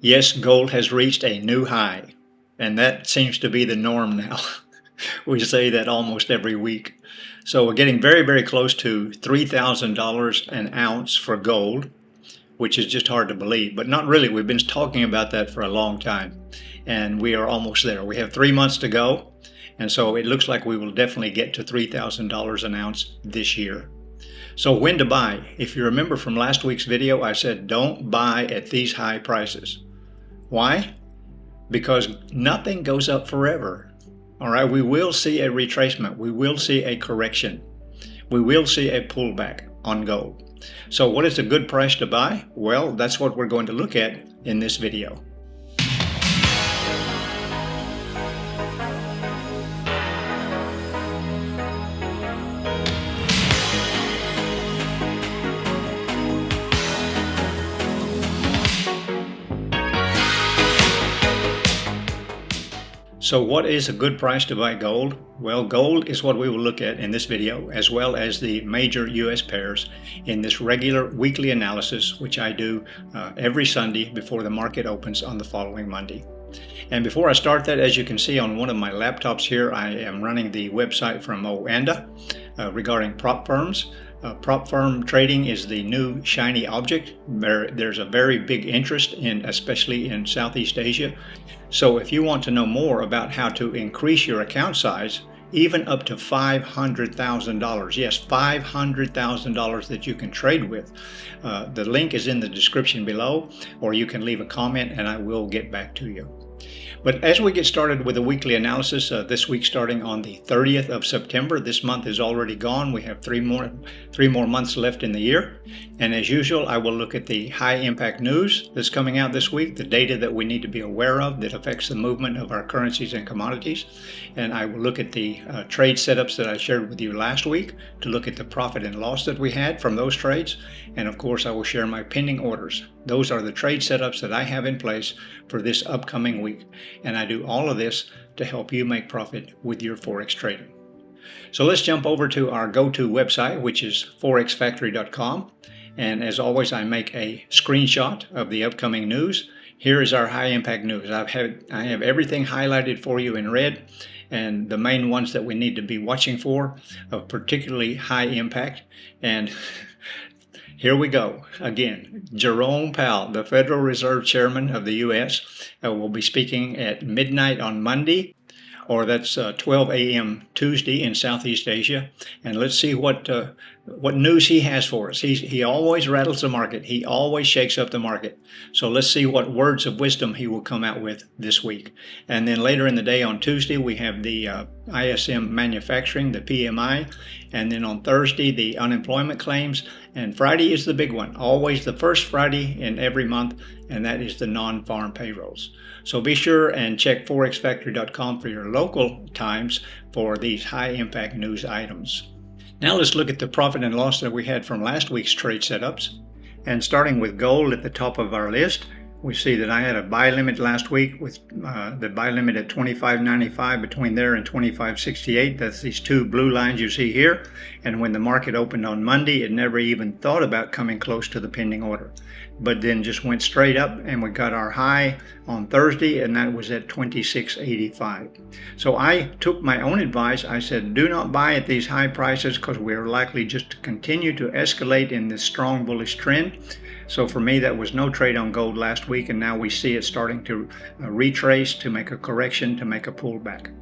Yes, gold has reached a new high, and that seems to be the norm now. We say that almost every week. So we're getting very, very close to $3,000 an ounce for gold, which is just hard to believe, but not really. We've been talking about that for a long time, and we are almost there. We have 3 months to go, and so it looks like we will definitely get to $3,000 an ounce this year. So when to buy? If you remember from last week's video, I said don't buy at these high prices. Why? Because nothing goes up forever. All right, we will see a retracement. We will see a correction. We will see a pullback on gold. So what is a good price to buy? Well, that's what we're going to look at in this video. So what is a good price to buy gold? Well, gold is what we will look at in this video, as well as the major US pairs in this regular weekly analysis, which I do every Sunday before the market opens on the following Monday. And before I start that, as you can see on one of my laptops here, I am running the website from Oanda regarding prop firms. Prop firm trading is the new shiny object. There's a very big interest in, especially in Southeast Asia. So if you want to know more about how to increase your account size, even up to $500,000, yes, $500,000 that you can trade with, the link is in the description below, or you can leave a comment and I will get back to you. But as we get started with the weekly analysis, this week starting on the 30th of September, this month is already gone. We have three more months left in the year. And as usual, I will look at the high impact news that's coming out this week, the data that we need to be aware of that affects the movement of our currencies and commodities. And I will look at the trade setups that I shared with you last week to look at the profit and loss that we had from those trades. And of course, I will share my pending orders. Those are the trade setups that I have in place for this upcoming week. And I do all of this to help you make profit with your Forex trading. So let's jump over to our go-to website, which is forexfactory.com. And as always, I make a screenshot of the upcoming news. Here is our high impact news. I have everything highlighted for you in red, and the main ones that we need to be watching for of particularly high impact. And here we go again. Jerome Powell, the Federal Reserve Chairman of the U.S., will be speaking at midnight on Monday, or that's 12 a.m. Tuesday in Southeast Asia. And let's see what news he has for us. He always rattles the market. He always shakes up the market. So let's see what words of wisdom he will come out with this week. And then later in the day on Tuesday, we have the ISM manufacturing, the PMI. And then on Thursday, the unemployment claims. And Friday is the big one, always the first Friday in every month, and that is the non-farm payrolls. So be sure and check forexfactory.com for your local times for these high impact news items. Now let's look at the profit and loss that we had from last week's trade setups. And starting with gold at the top of our list, we see that I had a buy limit last week with the buy limit at $25.95 between there and $25.68. That's these two blue lines you see here. And when the market opened on Monday, it never even thought about coming close to the pending order, but then just went straight up, and we got our high on Thursday, and that was at $26.85. So I took my own advice. I said, do not buy at these high prices because we're likely just to continue to escalate in this strong bullish trend. So for me, that was no trade on gold last week, and now we see it starting to retrace, to make a correction, to make a pullback.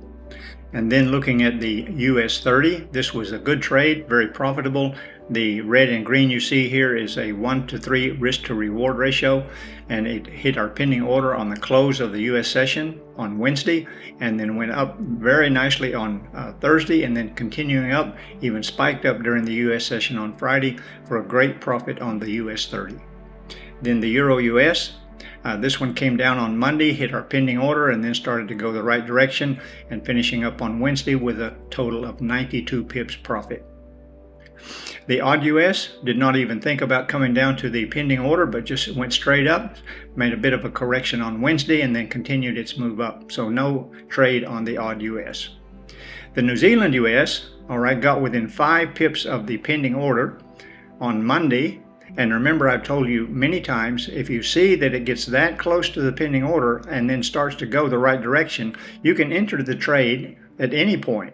And then looking at the US 30, this was a good trade, very profitable. The red and green you see here is a 1-to-3 risk to reward ratio, and it hit our pending order on the close of the US session on Wednesday, and then went up very nicely on Thursday, and then continuing up, even spiked up during the US session on Friday for a great profit on the US 30. Then the Euro US, this one came down on Monday, hit our pending order, and then started to go the right direction, and finishing up on Wednesday with a total of 92 pips profit. The odd US did not even think about coming down to the pending order, but just went straight up, made a bit of a correction on Wednesday, and then continued its move up. So no trade on the odd US. The New Zealand US, all right, got within 5 pips of the pending order on Monday, And remember, I've told you many times, if you see that it gets that close to the pending order and then starts to go the right direction, you can enter the trade at any point.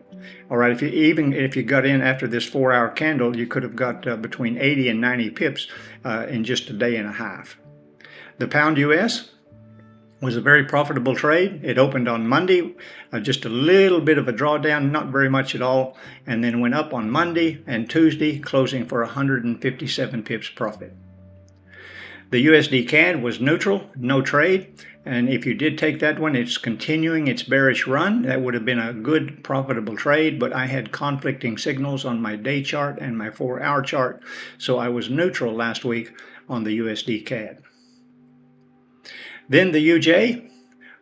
All right, even if you got in after this 4-hour candle, you could have got between 80 and 90 pips in just a day and a half. The pound US was a very profitable trade. It opened on Monday, just a little bit of a drawdown, not very much at all, and then went up on Monday and Tuesday, closing for 157 pips profit. The USD CAD was neutral, no trade, and if you did take that one, it's continuing its bearish run. That would have been a good profitable trade, but I had conflicting signals on my day chart and my 4-hour chart, so I was neutral last week on the USD CAD. Then the UJ,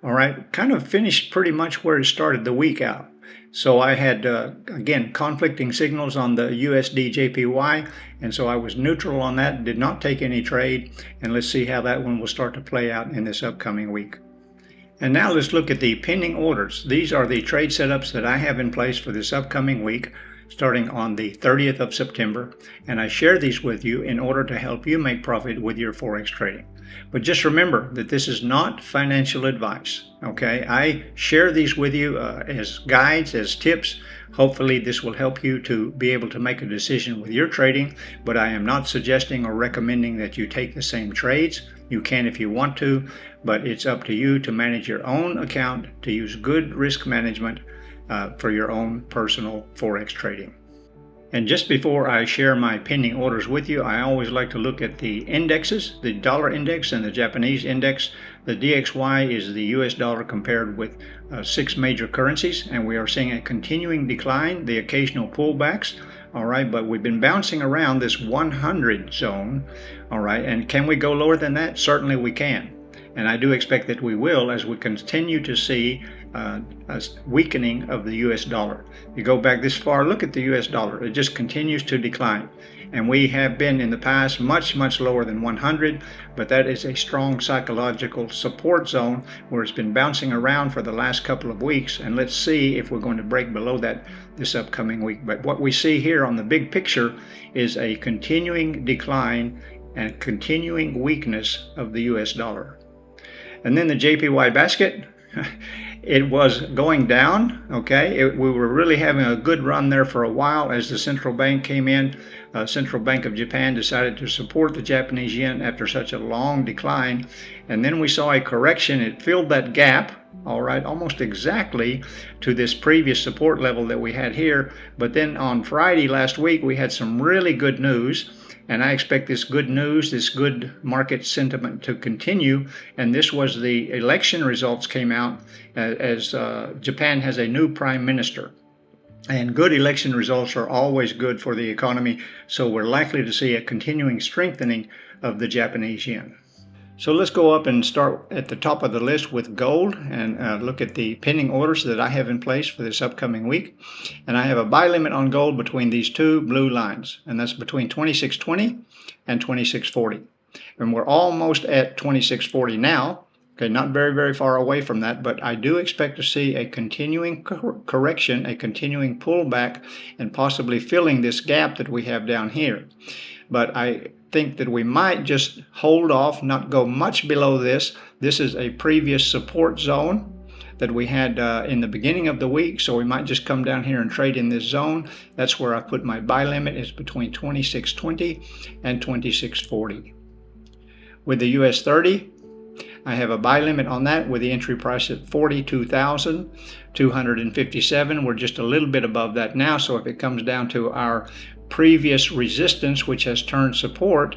all right, kind of finished pretty much where it started the week out. So I had, again, conflicting signals on the USD JPY, and so I was neutral on that, did not take any trade, and let's see how that one will start to play out in this upcoming week. And now let's look at the pending orders. These are the trade setups that I have in place for this upcoming week, starting on the 30th of September, and I share these with you in order to help you make profit with your Forex trading. But just remember that this is not financial advice, okay? I share these with you as guides, as tips. Hopefully this will help you to be able to make a decision with your trading, but I am not suggesting or recommending that you take the same trades. You can if you want to, but it's up to you to manage your own account, to use good risk management for your own personal Forex trading. And just before I share my pending orders with you, I always like to look at the indexes, the dollar index and the Japanese index. The DXY is the US dollar compared with 6 major currencies, and we are seeing a continuing decline, the occasional pullbacks. All right, but we've been bouncing around this 100 zone. All right, and can we go lower than that? Certainly we can. And I do expect that we will as we continue to see a weakening of the US dollar. You go back this far, look at the US dollar. It just continues to decline. And we have been in the past much lower than 100, but that is a strong psychological support zone where it's been bouncing around for the last couple of weeks. And let's see if we're going to break below that this upcoming week. But what we see here on the big picture is a continuing decline and continuing weakness of the US dollar. And then the JPY basket, it was going down, okay? We were really having a good run there for a while as the central bank came in. Central Bank of Japan decided to support the Japanese yen after such a long decline. And then we saw a correction. It filled that gap, all right, almost exactly to this previous support level that we had here. But then on Friday last week, we had some really good news. And I expect this good news, this good market sentiment to continue. And this was the election results came out as Japan has a new prime minister. And good election results are always good for the economy. So we're likely to see a continuing strengthening of the Japanese yen. So let's go up and start at the top of the list with gold and look at the pending orders that I have in place for this upcoming week. And I have a buy limit on gold between these two blue lines, and that's between 26.20 and 26.40. And we're almost at 26.40 now. Okay, not very far away from that, but I do expect to see a continuing correction, a continuing pullback, and possibly filling this gap that we have down here. But I think that we might just hold off, not go much below this. This is a previous support zone that we had in the beginning of the week, so we might just come down here and trade in this zone. That's where I put my buy limit, is between 26.20 and 26.40. With the US 30, I have a buy limit on that with the entry price at 42,257. We're just a little bit above that now, so if it comes down to our previous resistance, which has turned support,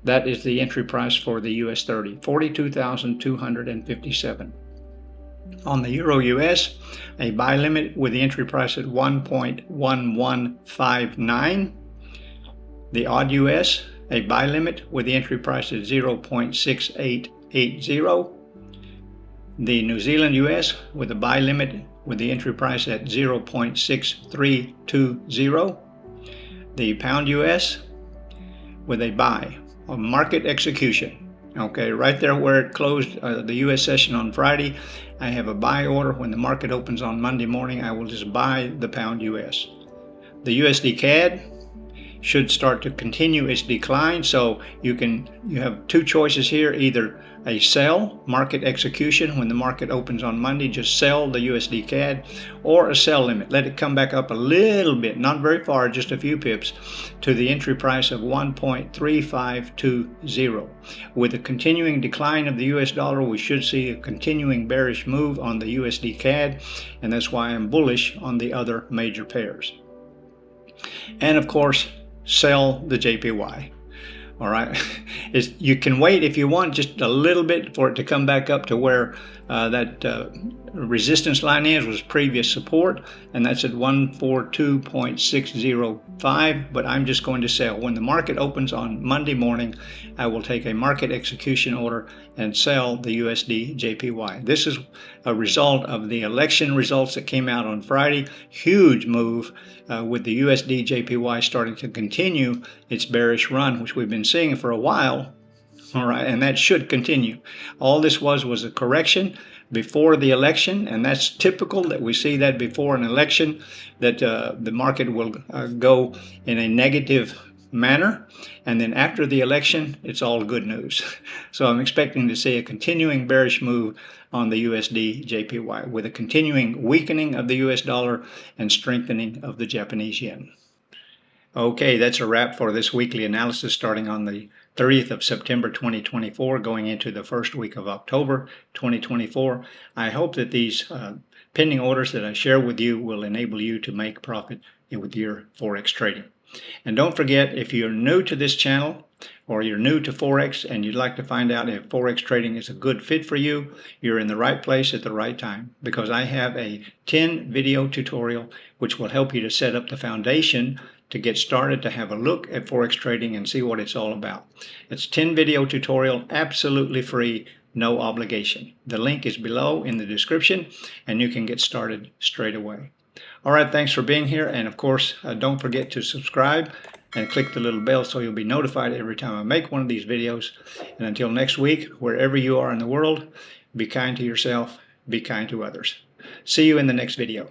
that is the entry price for the US 30, 42,257. On the Euro US, a buy limit with the entry price at 1.1159. The Odd US, a buy limit with the entry price at 0.6880. The New Zealand US with a buy limit with the entry price at 0.6320. The Pound US with a buy on market execution. Okay, right there where it closed the US session on Friday, I have a buy order. When the market opens on Monday morning, I will just buy the Pound US. The USD CAD should start to continue its decline. So you have two choices here: either a sell, market execution, when the market opens on Monday, just sell the USD CAD, or a sell limit. Let it come back up a little bit, not very far, just a few pips, to the entry price of 1.3520. With a continuing decline of the US dollar, we should see a continuing bearish move on the USD CAD, and that's why I'm bullish on the other major pairs. And of course, sell the JPY. All right, you can wait if you want just a little bit for it to come back up to where that resistance line was previous support, and that's at 142.605. But I'm just going to sell. When the market opens on Monday morning, I will take a market execution order and sell the USD JPY. This is a result of the election results that came out on Friday. Huge move with the USD JPY starting to continue its bearish run, which we've been seeing for a while. All right, and that should continue. All this was a correction before the election, and that's typical that we see that before an election, that the market will go in a negative manner, and then after the election, it's all good news. So I'm expecting to see a continuing bearish move on the USD JPY with a continuing weakening of the US dollar and strengthening of the Japanese yen. Okay, that's a wrap for this weekly analysis starting on the 30th of September 2024, going into the first week of October 2024. I hope that these pending orders that I share with you will enable you to make profit with your Forex trading. And don't forget, if you're new to this channel or you're new to Forex and you'd like to find out if Forex trading is a good fit for you, you're in the right place at the right time, because I have a 10 video tutorial which will help you to set up the foundation to get started, to have a look at Forex trading and see what it's all about. It's 10 video tutorial, absolutely free, no obligation. The link is below in the description, and you can get started straight away. All right, thanks for being here, and of course, don't forget to subscribe and click the little bell so you'll be notified every time I make one of these videos. And until next week, wherever you are in the world, be kind to yourself, be kind to others. See you in the next video.